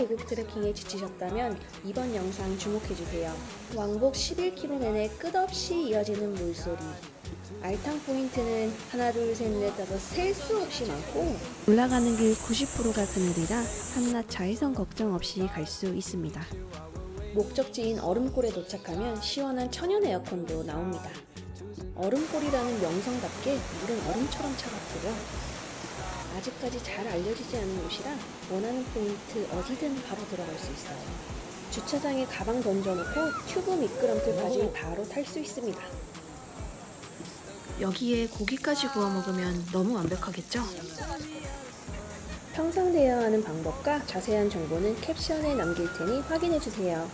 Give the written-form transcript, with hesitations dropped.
계곡 트레킹에 지치셨다면 이번 영상 주목해주세요. 왕복 11km 내내 끝없이 이어지는 물소리. 알탕 포인트는 하나 둘 셋 넷 다섯 셀 수 없이 많고 올라가는 길 90%가 그늘이라 한낮 자외선 걱정 없이 갈 수 있습니다. 목적지인 얼음골에 도착하면 시원한 천연 에어컨도 나옵니다. 얼음골이라는 명성답게 물은 얼음처럼 차갑고요. 아직까지 잘 알려지지 않은 곳이라 원하는 포인트 어디든 바로 들어갈 수 있어요. 주차장에 가방 던져놓고 튜브 미끄럼틀까지 바로 탈 수 있습니다. 여기에 고기까지 구워 먹으면 너무 완벽하겠죠? 평상 대여하는 방법과 자세한 정보는 캡션에 남길 테니 확인해주세요.